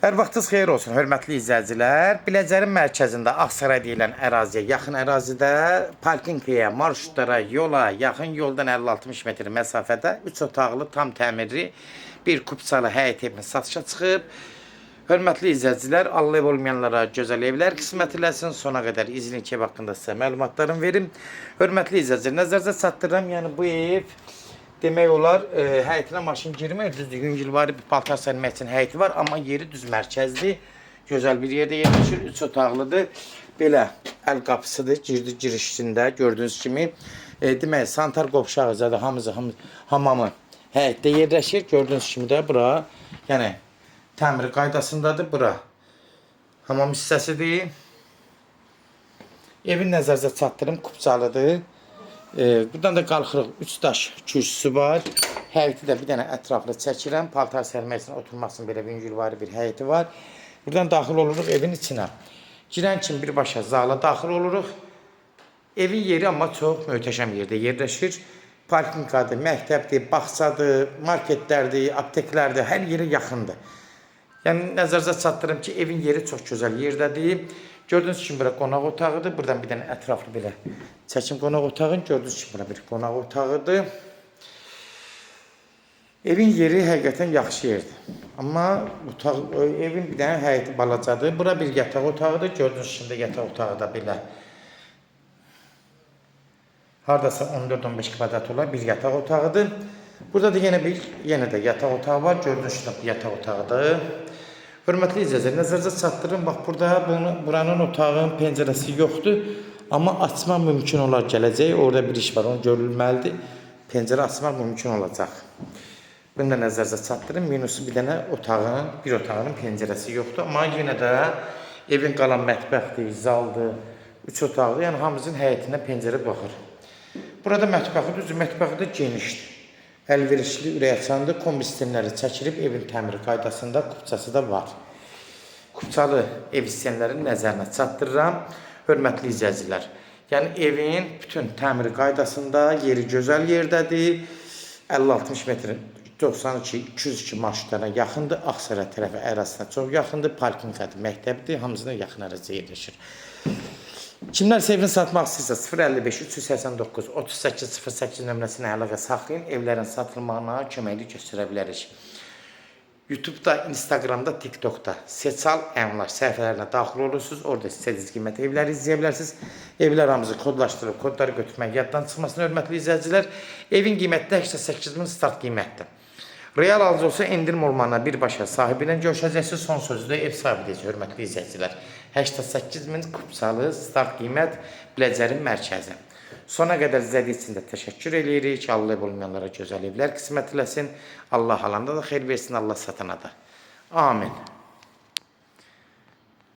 Hər vaxtınız xeyir olsun, hörmətli izləyicilər. Biləcərin mərkəzində Ağsaray deyilən əraziyə, yaxın ərazidə parkinqaya, marşrutlara, yola, yaxın yoldan 50-60 metr məsafədə 3 otaqlı, tam təmirli bir kupçalı həyət evini satışa çıxıb. Hörmətli izləyicilər, Allah ev olmayanlara gözəl evlər qismət eləsin. Sona qədər izin ev haqqında sizə məlumatlarımı verim. Hörmətli izləyicilər, nəzərinizə çatdırıram. Yəni bu ev demək olar, həyətinə maşın girmir, düzdür, yüngülvari bir paltar sərmək üçün həyəti var, amma yeri düz mərkəzdir, gözəl bir yerdə yerləşir, 3 otaqlıdır, belə əl qapısıdır, girişində gördüyünüz kimi, demək, sanitar qovşağı zadə hamamı həyətdə yerləşir, gördüyünüz kimi də bura, yəni təmiri qaydasındadır, bura hamam hissəsidir, evin nəzərinizə çatdırım, kupçalıdır. Buradan da qalxırıq, 3 daş kürsüsü var. Həyəti də bir dənə ətraflı çəkirəm. Paltar sərmək üçün oturmasının belə yüngülvari bir həyəti var. Buradan daxil oluruq evin içinə. Girən kimi birbaşa zala daxil oluruq. Evin yeri amma çox möhtəşəm yerdə yerləşir. Parkinqadır, məktəbdir, bağçadır, marketlərdir, apteklərdir, hər yeri yaxındır. Yəni, nəzərinizə çatdırım ki, evin yeri çox gözəl yerdədir. Gördüğünüz kimi bura qonaq otağıdır. Buradan bir dənə ətraflı belə çəkim qonaq otağın. Gördüğünüz kimi bura bir qonaq otağıdır. Evin yeri həqiqətən yaxşı yerdir. Amma evin bir dənə həyəti balacadır. Bura bir yataq otağıdır. Gördüğünüz kimi də yataq otağı da belə. Haradasa 14-15 kvadrat olan bir yataq otağıdır. Burada da yenə də yataq otağı var. Gördüğünüz kimi yataq otağıdır. Hörmətli izləyicilər, nəzərinizə çatdırım. Bax, buranın otağın pəncərəsi yoxdur. Amma açmaq mümkün olar gələcək. Orada bir iş var, onu görülməlidir. Pəncərə açmaq mümkün olacaq. Bunu da nəzərinizə çatdırım. Minusu bir dənə bir otağının pəncərəsi yoxdur. Amma yenə də evin qalan mətbəxdir, zaldır, 3 otaqlı. Yəni, hamımızın həyətinə pəncərə baxır. Burada mətbəxi düzdür, mətbəxi də genişdir. Əlverişli, ürəkaçandır, kombi sistemləri çəkilib, evin təmiri qaydasında kupçası da var. Kupçalı ev istəyənlərin nəzərinə çatdırıram, hörmətli izləyicilər. Yəni, evin bütün təmiri qaydasında yeri gözəl yerdədir, 50-60 metr, 92-202 marşrutlarına yaxındır, Ağsaray tərəfi ərazisinə çox yaxındır, parkinqadır, məktəbdir, hamısına yaxın ərazidə yerləşir. Kimlər evini satmaq istəyirsə 055-389-3808 nömrəsinə əlaqə saxlayın, evlərin satılmağına köməkli göstərə bilərik. YouTube'da, Instagram'da, TikTok'da Seçal Əmlak səhifələrinə daxil olursunuz. Orada istədiyiniz qiymətə evləri izləyə bilərsiniz. Evlər hamımızı kodlaşdırıb, kodları götürmək yaddan çıxmasını hörmətli izləyicilər. Evin qiyməti 88.000 start qiymətdir. Real alıcı olsa endirim olmağına birbaşa sahibi ilə görüşəcəksiniz. Son sözü də ev sahibi deyəcək, hörmətli izləyicilər. 88.000 kupçalı start qiymət Biləcərin mərkəzi. Sona qədər izlədiyi üçün də təşəkkür edirik. Allah ev olmayanlara gözəl evlər qismət eləsin. Allah alanda da xeyir versin, Allah satana da. Amin.